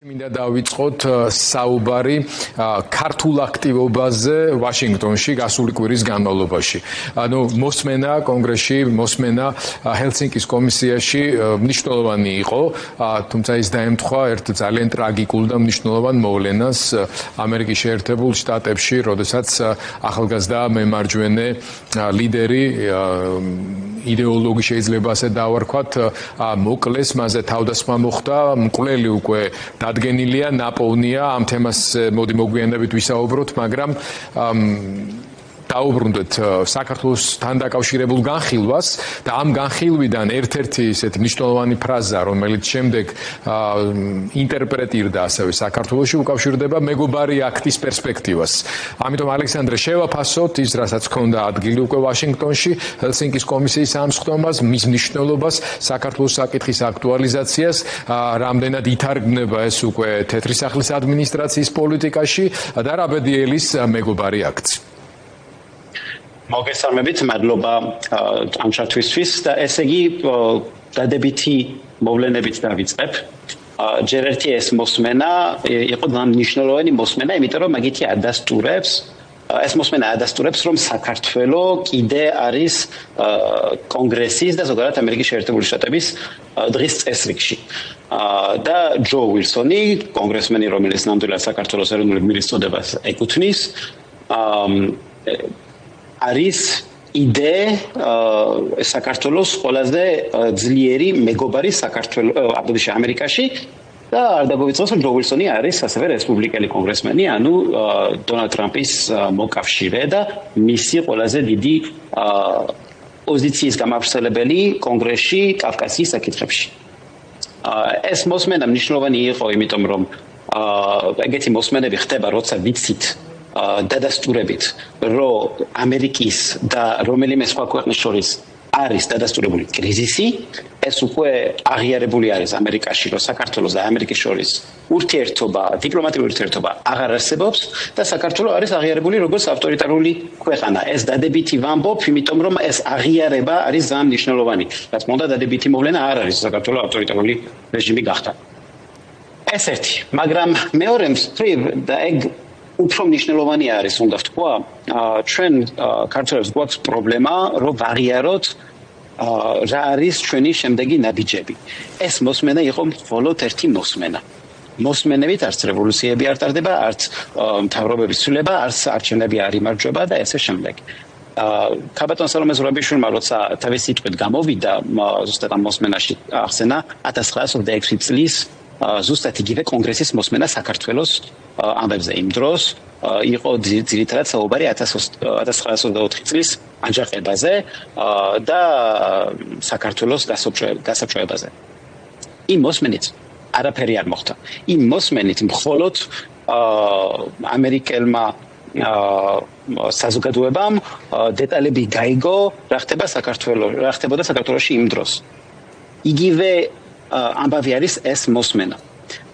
მინდა დავიწყოთ საუბარი ქართულ აქტივობაზე ვაშინგტონში გასული კვირის განმავლობაში. ანუ მოსმენა კონგრესში, მოსმენა ჰელსინკის კომისიაში მნიშვნელოვანი იყო, თუმცა ის დაემთხვა ერთ ძალიან ტრაგიკულ და მნიშვნელოვან მოვლენას ამერიკის შეერთებულ შტატებში, როდესაც ახალგაზრდა მემარჯვენე ლიდერი იდეოლოგი შეიძლება ასე დავარქვათ, მოკლეს, მასზე თავდასხმა მოხდა, მკვლელი უკვე დადგენილია, ნაპოვნია, ამ თემას მოდი მოგვიანებით ვისაუბროთ, მაგრამ დაუბრუნდეთ საქართველოსთან დაკავშირებულ განხილვას და ამ განხილვიდან ერთ-ერთი ესეთი მნიშვნელოვანი ფრაზა, რომელიც შემდეგ ინტერპრეტირდა ასევე საქართველოში, უკავშირდება მეგობარი აქტის პერსპექტივას. ამიტომ ალექსანდრე, შევაფასოთ ის, რასაც ჰქონდა ადგილი უკვე ვაშინგტონში, ჰელსინკის კომისიის ამსხდომას, მის მნიშვნელობას, საქართველოს საკითხის აქტუალიზაციას, რამდენად ითარგმნება ეს უკვე თეთრი სახლის ადმინისტრაციის პოლიტიკაში და რა ბედიელის მეგობარი აქტს. მოგესალმებით, მადლობა ამ ჩართვისთვის და ესე იგი დადებითი მოვლენებით დავიწყებ. ჯერ ერთი ეს მოსმენა იყო მნიშვნელოვანი მოსმენა, იმიტომ რომ მაგითი ადასტურებს ეს მოსმენა ადასტურებს, რომ საქართველოს კიდე არის კონგრესის და ზოგადად ამერიკის შეერთებული შტატების დღის წესრიგში. და ჯო უილსონი, კონგრესმენი, რომელიც ნამდვილად საქართველოს ეროვნული გმირის წოდებას ეკუთვნის, არის საქართველოს ყველაზე ძლიერი მეგობარი ამერიკაში და არ დაგვიწევს, რომ ჯო უილსონი არის ასევე რესპუბლიკელი კონგრესმენი, ანუ დონალდ ტრამპის მოკავშირე და მისი ყველაზე დიდი პოზიციის გამავრცელებელი კონგრესში კავკასიის საკითხებში. ეს მოსმენა მნიშვნელოვანი იყო, იმიტომ რომ ეგეთი მოსმენები ხდება, როცა ვიცით დადასტურებით, რომ ამერიკის და რომელიმე სხვა ქვეყნის შორის არის დადასტურებული კრიზისი, ეს უკვე აღიარებული არის ამერიკაში, რომ საქართველოს და ამერიკის შორის ურთიერთობა, დიპლომატიური ურთიერთობა აღარ არსებობს და საქართველოს არის აღიარებული როგორც ავტორიტარული ქვეყანა. ეს დადებითი ვამბობ, იმიტომ რომ ეს აღიარება არის ძალიან მნიშვნელოვანი. რაც მომდა დადებითი მოვლენა არ არის საქართველოს ავტორიტარული რეჟიმი გახდა. ეს ერთი, მაგრამ მეორე მხრივ და ეგ უფრო მნიშვნელოვანი არის, უნდა ვთქვა, ჩვენ ქართველებს გვაქვს პრობლემა, რომ ვაღიაროთ რა არის ჩვენი შემდეგი ნაბიჯები. ეს მოსმენა იყო მხოლოდ ერთი მოსმენა. მოსმენებით არც რევოლუციები არ ტარდება, არც მთავრობების ცვლილება, არც არჩევნები არ იმარჯვება და ესე შემდეგ. ქაბატონ სალომე ზურაბიშვილმა როცა თავის სიტყვით გამოვიდა, ზუსტად ამ მოსმენაში ახსენა 1926 წლის ზუსტად იგივე კონგრესის მოსმენა საქართველოს ამბებზე იმ დროს იყო ძირითადად საუბარი 1924 წლის აჯანყებაზე და საქართველოს გასაბჭოებაზე. იმ მოსმენით არაფერი არ მოხდა. იმ მოსმენით მხოლოდ ამერიკელმა საზოგადოებამ დეტალები გაიგო, რა ხდებოდა საქართველოში იმ დროს. იგივე ამბავი არის ეს მოსმენა.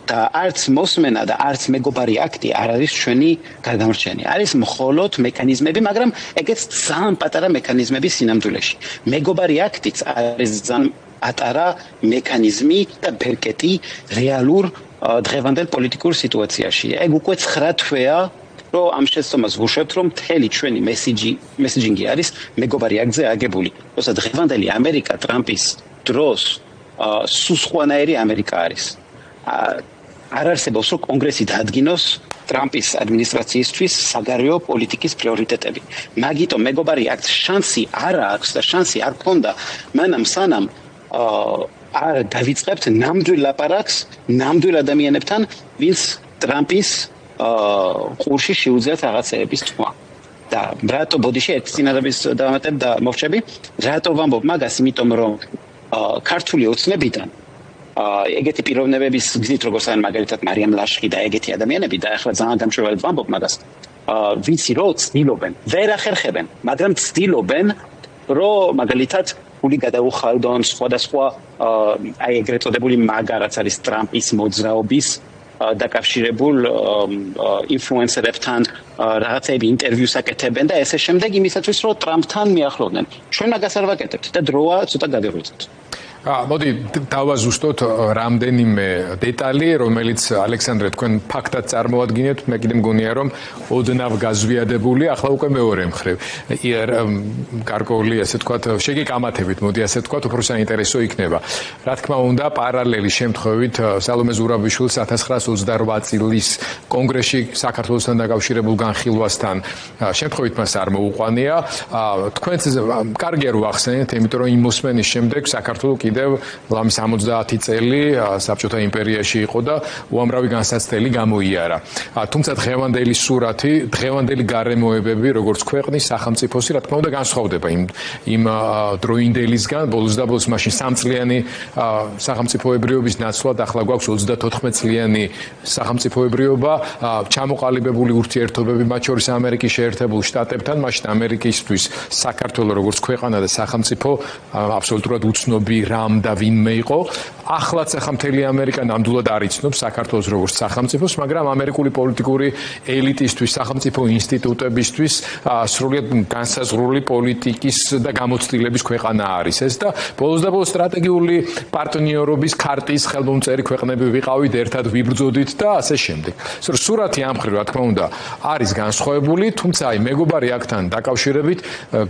და არც მოსმენა და არც მეგობარი აქტი არ არის ჩვენი გადამრჩენი. არის მხოლოდ მექანიზმები, მაგრამ ეგეც ძალიან პატარა მექანიზმები სინამდვილეში. მეგობარი აქტიც არის ძალიან პატარა მექანიზმი და ბერკეტი რეალურ დღევანდელ პოლიტიკურ სიტუაციაში. ეგ უკვე 9 თვეა, რომ ამ შეცდომას ვუშვებთ, რომ მთელი ჩვენი მესიჯინგი არის მეგობარი აქტზე აგებული. როცა დღევანდელი ამერიკა ტრამპის დროს სულ სხვანაირი ამერიკა არის. არ არსებობს, რომ კონგრესი დაადგინოს ტრამპის ადმინისტრაციისთვის საგარეო პოლიტიკის პრიორიტეტები. მაგიტომ მეგობარი აქტს შანსი არ აქვს და შანსი არ ქონდა, მანამ სანამ არ დავიწყებთ ნამდვილ ლაპარაკს ნამდვილ ადამიანებთან, ვინც ტრამპის ყურში შეუძლიათ რაღაცეების თქვა. და რატო ბოდიში ერთ წინადადების დავამატებ და მოვჭები, რატო ვამბობ მაგას, იმიტომ რომ ქართული ოცნებიდან ეგეთი პიროვნებების გზით, როგორც არის მაგალითად მარიამ ლაშხი და ეგეთი ადამიანები და ახლა ძალიან გამჭვირვალედ ვამბობ მაგას, ვიცი რომ ცდილობენ, ვერ ახერხებენ, მაგრამ ცდილობენ, რომ მაგალითად ფული გადაუხალდონ სხვადასხვა აი ეგრეთ წოდებული მაგა, რაც არის ტრამპის მოძრაობის დაკავშირებულ ინფლუენსერებთან რაღაცები ინტერვიუს აკეთებენ და ესე შემდეგ იმისათვის, რომ ტრამპთან მიახლოვდნენ. ჩვენ მაგას არ ვაკეთებთ და დროა ცოტა გადაგვიწევთ. მოდი დავაზუსტოთ რამდენიმე დეტალი, რომელიც ალექსანდრე თქვენ ფაქტად წარმოადგენთ, მე კიდე მგონია რომ ოდნავ გაზვიადებული, ახლა უკვე მეორე მხრივ. გარკვეული ასე თქვათ, შეგეკამათებით, მოდი ასე თქვათ, უფრო საინტერესო იქნება. რა თქმა უნდა, პარალელი შემთხვევით სალომე ზურაბიშვილის 1928 წლის კონგრესში საქართველოსთან დაკავშირებულ განხილვასთან შემთხვევით მას არ მოუყვანია. თქვენც კარგია რომ ახსენეთ, იმიტომ რომ იმ მოსმენის შემდეგ საქართველოს კიდევ ლამის 70 წელი საბჭოთა იმპერიაში იყო და უამრავი განსაცდელი გამოიარა. თუმცა დღევანდელი სურათი, დღევანდელი გარემოებები, როგორც ქვეყნის სახელმწიფოსი, რა თქმა უნდა, განსხვავდება იმ დროინდელისგან, ბოლოს და ბოლოს მაშინ 3 წლიანი სახელმწიფოებრიობის ნაცვლად ახლა გვაქვს 34 წლიანი სახელმწიფოებრიობა, ჩამოყალიბებული ურთიერთობები მათ შორის ამერიკის შეერთებულ შტატებთან, მაშინ ამერიკისთვის საქართველოს როგორც ქვეყანა და სახელმწიფო აბსოლუტურად უცნობი რამ და ვინმე იყო. ახლაც ახლა მთელი ამერიკა ნამდვილად არ იცნობს საქართველოს როგორც სახელმწიფოს, მაგრამ ამერიკული პოლიტიკური ელიტისთვის, სახელმწიფო ინსტიტუტებისთვის სრულიად განსაზღვრული პოლიტიკის და გამოცდილების ქვეყანა არის ეს და ბოლოს და ბოლოს სტრატეგიული პარტნიორობის ქარტის ხელმომწერი ქვეყნები ვიყავით, ერთად ვიბრძოდით და ასე შემდეგ. სურათი ამ მხრივ, რა თქმა უნდა, არის განსხვავებული, თუმცა აი მეგობარი აქთან დაკავშირებით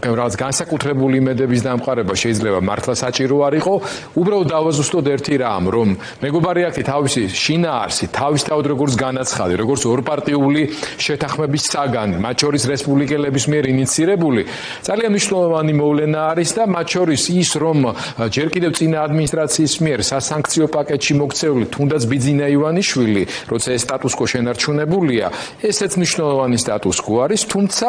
რაღაც განსაკუთრებული იმედების დამყარება შეიძლება მართლა საჭირო არ იყო. უბრალოდ დავაზუსტოთ ერთი რამ, რომ მეგობარი აქ თავისი შინაარსით, თავისთავად როგორც განაცხადი, როგორც ორპარტიული შეთანხმების საგანი, მათ შორის რესპუბლიკელების მიერ ინიცირებული, ძალიან მნიშვნელოვანი მოვლენა არის და მათ შორის ის, რომ ჯერ კიდევ წინა ადმინისტრაციის მიერ სასანქციო პაკეტში მოქცეული თუნდაც ბიძინა ივანიშვილი, როცა ეს სტატუს-კვო შენარჩუნებულია, ესეც მნიშვნელოვანი სტატუს-კვო არის, თუმცა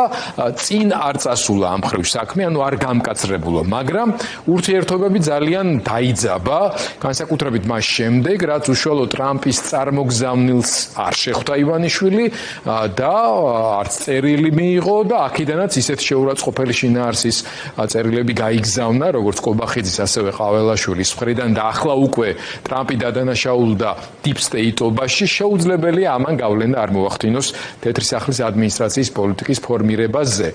წინ არ წასულა ამ მხრივ საქმე, ანუ არ გამკაცრებულა, მაგრამ ურთიერთობები ძალიან დაიძაბა, განსაკუთრებით მას შემდეგ, რაც უშუალოდ ტრამპის წარმოგზავნილს არ შეხვდა ივანიშვილი და არც წერილი მიიღო და აქედანაც ისეთ შეურაცხყოფელი შინაარსის წერილები გაიგზავნა, როგორც კობახიძის, ასევე ყაველაშვილის მხრიდან და ახლა უკვე ტრამპი დადანაშაულდა Deep State-ობაში, შეუძლებელია ამან გავლენა არ მოახდინოს თეთრი სახლის ადმინისტრაციის პოლიტიკის ფორმირებაზე.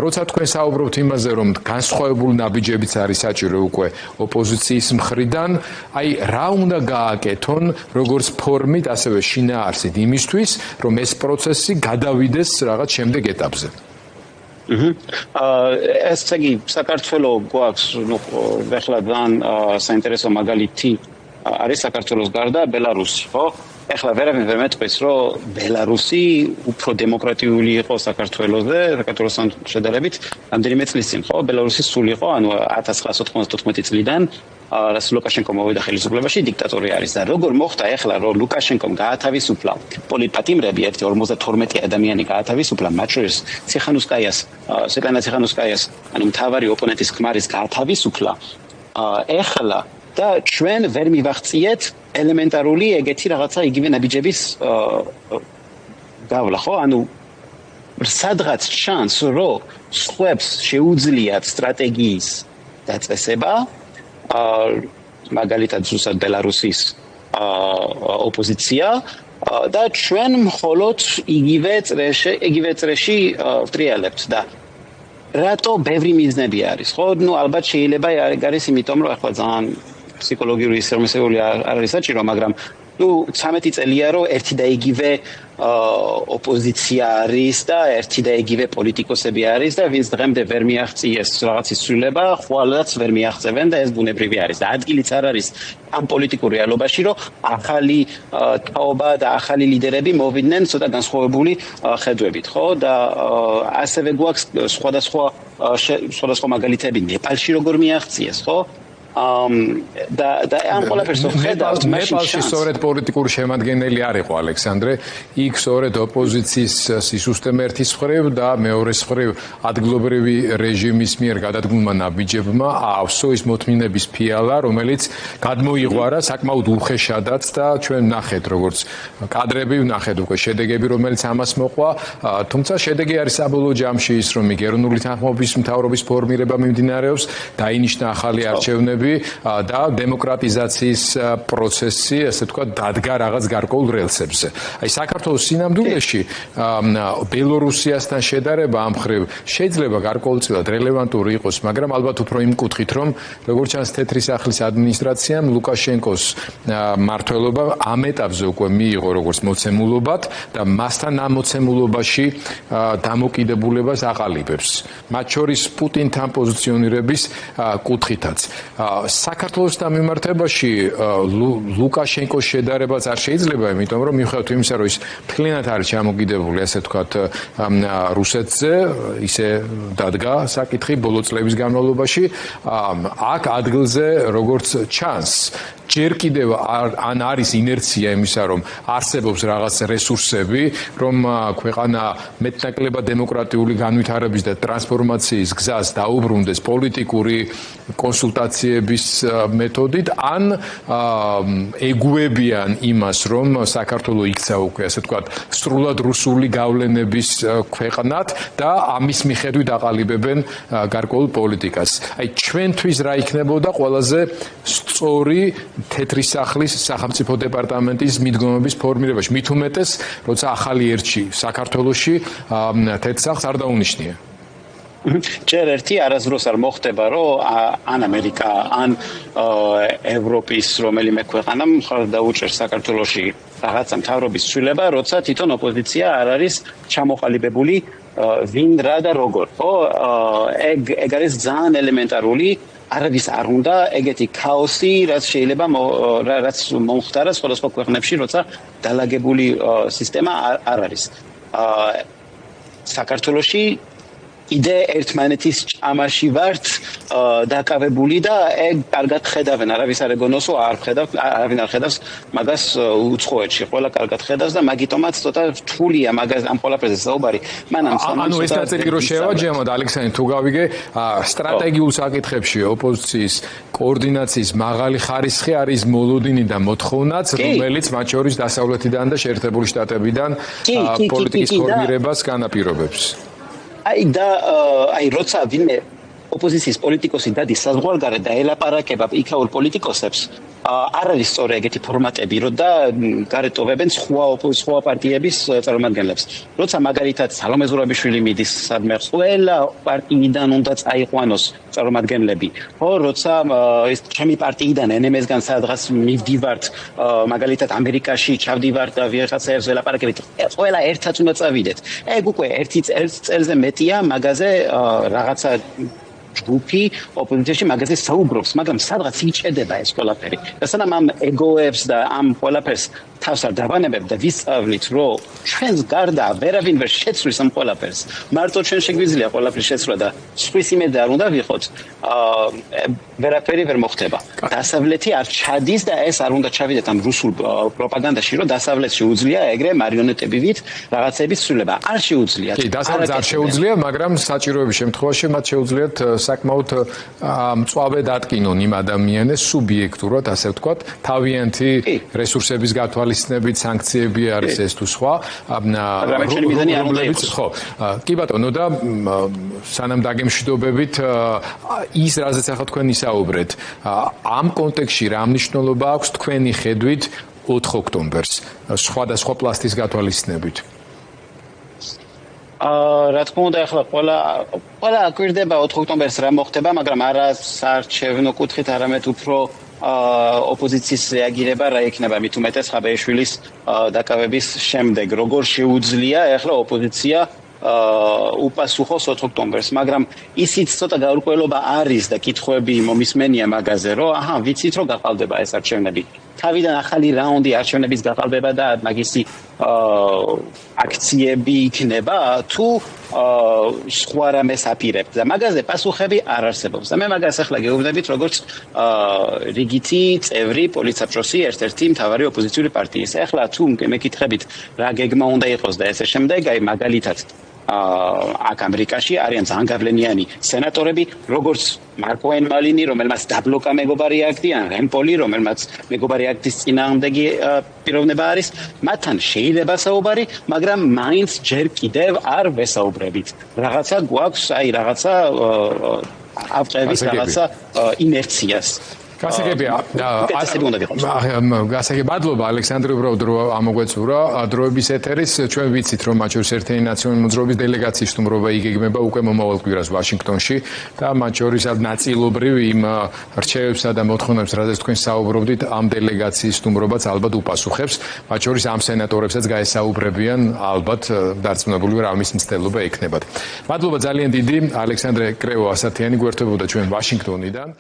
როცა თქვენ საუბრობთ იმაზე, რომ განსხვავებული ნაბიჯებიც არის საჭირო უკვე ოპოზიციის მხრიდან, აი რა უნდა გააკეთონ, როგორც ფორმით, ასევე შინაარსით იმისთვის, რომ ეს პროცესი გადავიდეს რაღაც შემდეგ ეტაპზე. ესე იგი, საქართველოს გვაქვს, ახლა ძალიან საინტერესო მაგალითი არის საქართველოს გარდა ბელარუსი, ხო? ახლა ვერავინ მეტყვის, რომ ბელარუსი უფრო დემოკრატიული იყო საქართველოსზე, საქართველოსთან შედარებით, რამდენიმე წლის წინ, ხო? ბელარუსი სულ იყო, ანუ 1994 წლიდან რაც ლუკაშენკო მოვიდა ხელისუფლებაში, დიქტატორი არის და როგორ მოხდა ახლა, რომ ლუკაშენკომ გაათავისუფლა პოლიტპატიმრები, 52 ადამიანი გაათავისუფლა, მათ შორის ციხანუსკაიას, სვეტლანა ციხანუსკაიას, ანუ მთავარი ოპონენტის ქმარის გაათავისუფლა, ახლა და ჩვენ ვერ მივახციეთ ელემენტარული ეგეთი რაღაცა იგივე ნაბიჯების გავლა, ხო? ანუ სადღაც შანს, რომ სხვებს შეუძლიათ სტრატეგიის დაწესება, მაგალითად ზუსტად ბელარუსის ოპოზიცია და ჩვენ მხოლოდ იგივე წრეში ვტრიალებთ და რატო ბევრი მიზნები არის, ხო? ნუ ალბათ შეიძლება არის იმიტომ, რომ ახლა ძალიან ფსიქოლოგიური ისრმესეული არ არის საჭირო, მაგრამ ნუ 13 წელია რომ ერთი და იგივე ოპოზიცია არის და ერთი და იგივე პოლიტიკოსები არის და ვინც დღემდე ვერ მიაღწიეს რაღაცის ცვლილება, ხვალაც ვერ მიაღწევენ და ეს ბუნებრივი არის და ადგილიც არ არის ამ პოლიტიკურ რეალობაში, რომ ახალი თაობა და ახალი ლიდერები მოვიდნენ ცოტა განსხვავებული ხედვებით, ხო? და ასევე გვაქვს სხვადასხვა მაგალითები ნეპალში როგორ მიაღწიეს, ხო? და ამ ყველაფერს ხედავთ, ნეპალში სწორედ პოლიტიკური შემადგენელი არ იყო ალექსანდრე, იქ სწორედ ოპოზიციის სისუსტემ ერთის მხრივ და მეორეს მხრივ ადგილობრივი რეჟიმის მიერ გადადგმულმა ნაბიჯებმა აავსო ის მოთმინების ფიალა, რომელიც გადმოიღვარა საკმაოდ უხეშადაც და ჩვენ ვნახეთ, როგორც კადრები ვნახეთ უკვე შედეგები, რომელიც ამას მოყვა, თუმცა შედეგი არის საბოლოო ჯამში ის, რომ ეროვნული თანხმობის მთავრობის ფორმირება მიმდინარეობს, დაინიშნა ახალი არჩევნები განვითარებები და დემოკრატიზაციის პროცესი, ასე ვთქვათ, დადგა რაღაც გარკვეულ რელსებზე. აი საქართველოს სინამდვილეში ბელორუსიასთან შედარება ამ მხრივ შეიძლება გარკვეულწილად რელევანტური იყოს, მაგრამ ალბათ უფრო იმ კუთხით, რომ როგორც ჩანს თეთრი სახლის ადმინისტრაციამ ლუკაშენკოს მმართველობა ამ ეტაპზე უკვე მიიღო როგორც მოცემულობად და მასთან ამ მოცემულობაში დამოკიდებულებას აყალიბებს. მათ შორის პუტინთან პოზიციონირების კუთხითაც. საქართველოსთან მიმართებაში ლუკაშენკოს შედარებაც არ შეიძლება, იმიტომ რომ მიუხედავად იმისა, რომ ის მთლიანად არის ჩამოკიდებული, ასე ვთქვათ, რუსეთზე, ისე დადგა საკითხი ბოლო წლების განმავლობაში, აქ ადგილზე როგორც ჩანს ჯერ კიდევ ან არის ინერცია იმისა, რომ არსებობს რაღაც რესურსები, რომ ქვეყანა მეტნაკლებად დემოკრატიული განვითარების და ტრანსფორმაციის გზას დაუბრუნდეს პოლიტიკური კონსულტაციების მეთოდით, ან ეგუებიან იმას, რომ საქართველო იქცა უკვე, ასე ვთქვათ, სრულად რუსული გავლენების ქვეყნად და ამის მიხედვით აყალიბებენ გარკვეულ პოლიტიკას. აი ჩვენთვის რა იქნებოდა ყველაზე სწორი თეთრი სახლის სახელმწიფო დეპარტამენტის მიდგომების ფორმირებაში, მით უმეტეს, როცა ახალი ერთში საქართველოში თეთრ სახლს არ დაუნიშნია. ჯერ ერთი არასდროს არ მოხდება, რომ ან ამერიკა, ან ევროპის რომელიმე ქვეყანა მხარს დაუჭერს საქართველოში რაღაცა მთავრობის ცვლილება, როცა თვითონ ოპოზიცია არ არის ჩამოყალიბებული ვინ რა და როგორ. ეგ არის ძალიან ელემენტარული. არავის არ უნდა ეგეთი ქაოსი, რაც შეიძლება რაც მომხდარა სხვადასხვა ქვეყნებში, როცა დალაგებული სისტემა არ არის. საქართველოში იდე ერთმანეთის ჭამაში ვართ დაკავებული და ეგ კარგად ხედავენ, არავის არ ეგონოსო არავინ არ ხედავს მაგას უცხოეთში, ყველა კარგად ხედავს და მაგიტომაც ცოტა რთულია მაგას ამ ყველაფერზე საუბარი. ანუ ეს ნაწილი რო შევაჯამოთ, ალექსანდრე, თუ გავიგე, სტრატეგიულ საკითხებში ოპოზიციის კოორდინაციის მაღალი ხარისხი არის მოლოდინი და მოთხოვნაც, რომელიც მათ შორის დასავლეთიდან და შეერთებული შტატებიდან პოლიტიკის ფორმირებას განაპირობებს. აი როცა ვინმე ოპოზიციის პოლიტიკოსი დადის საზღვარგარეთ და ელაპარაკება იქაურ პოლიტიკოსებს, არ არის სწორი ეგეთი ფორმატები, რომ და გარეტოვებენ სხვა პარტიების წარმომადგენლებს. როცა მაგალითად სალომე ზურაბიშვილი მიდის სადმე ყველა პარტიიდან უნდა წაიყვანოს წარმომადგენლები, როცა ეს ჩემი პარტიიდან NMS-გან სადღაც მივდივართ, მაგალითად ამერიკაში ჩავდივართ და ვიღაცებს ველაპარაკებით, ყველა ერთად უნდა წავიდეთ. ეგ უკვე ერთი წელზე მეტია მაგაზე რაღაცა ჯგუფი ოპოზიციაში მაგაზე საუბრობს, მაგრამ სადღაც იჭედება ეს ყველაფერი. და სანამ ამ ეგოებს და ამ ყველაფერს თავს არ დავანებებ და ვისწავლით, რომ ჩვენს გარდა ვერავინ ვერ შეცვლის ამ ყველაფერს, მარტო ჩვენ შეგვიძლია ყველაფრის შეცვლა და სხვის იმედი არ უნდა ვიყოთ, ვერაფერი ვერ მოხდება. დასავლეთი არ ჩადის და ეს არ უნდა ჩავიდეთ ამ რუსულ პროპაგანდაში, რომ დასავლეთში უძლია ეგრე მარიონეტებივით რაღაცების ცვლილება. არ შეუძლია. კი, დასავლეთს არ შეუძლია, მაგრამ საჭიროების შემთხვევაში მათ შეუძლიათ საკმაოდ მწვავე დატკინონ იმ ადამიანებს სუბიექტურად, ასე ვთქვათ, თავიანთი რესურსების გათვალისწინებით, სანქციები არის ეს თუ სხვა. ხო, კი ბატონო და სანამ დაგემშვიდობებით ის რაზეც ახლა თქვენ ისაუბრეთ, ამ კონტექსტში რა მნიშვნელობა აქვს თქვენი ხედვით 4 ოქტომბერს სხვადასხვა პლასტის გათვალისწინებით? რა თქმა უნდა, ახლა ყველა აკვირდება 4 ოქტომბერს რა მოხდება, მაგრამ არა საარჩევნო კუთხით, არამედ უფრო ოპოზიციის რეაგირება რა იქნება, მით უმეტეს ხაბეიშვილის დაკავების შემდეგ, როგორ შეუძლია ახლა ოპოზიცია უპასუხოს 4 ოქტომბერს, მაგრამ ისიც ცოტა გაურკვევლობა არის და კითხვები მომისმენია მაგაზე, რომ ვიცით რომ გაყალბება ეს არჩევნები. თავიდან ახალი რაუნდი არჩევნების გაყალბება და მაგისი აქციები იქნება თუ სხვა რამეს აპირებთ და მაგაზე პასუხები არ არსებობს. და მე მაგას ახლა გეუბნებით როგორც რიგითი წევრი პოლიტსაბჭოსი ერთ-ერთი მთავარი ოპოზიციური პარტიის. ახლა თუ მეკითხებით რა გეგმა უნდა იყოს და ესე შემდეგ, აი მაგალითად აქ ამერიკაში არიან ძალიან გავლენიანი სენატორები, როგორც მარკო ენმალინი, რომელმაც დაბლოკა მეგობარი აქტი, ან რენ პოლი, რომელმაც მეგობარი აქტის წინააღმდეგი პიროვნება არის, მათთან შეიძლება საუბარი, მაგრამ მაინც ჯერ კიდევ არ ვესაუბრებით. რაღაცა გვაქვს, აი რაღაცა ავწევს რაღაცა ინერციას. გასაგებია მადლობა ალექსანდრე უბრალოდ რომ ამოგვეწურა დროების ეთერის ჩვენ ვიცით რომ მათ შორის ერთიანი ნაციონალური მოძრაობის დელეგაციის სტუმრობა იგეგმება უკვე მომავალ კვირას ვაშინგტონში და მათ შორის ნაწილობრივ იმ რჩევებსა და მოთხოვნებს რაზეც თქვენ საუბრობდით ამ დელეგაციის სტუმრობაც ალბათ უპასუხებს მათ შორის ამ სენატორებსაც გაესაუბრებიან ალბათ დარწმუნებული ვარ ამის მცდელობა ექნებათ მადლობა ძალიან დიდი ალექსანდრე კრევო ასათიანი გვერდებოდა ჩვენ ვაშინგტონიდან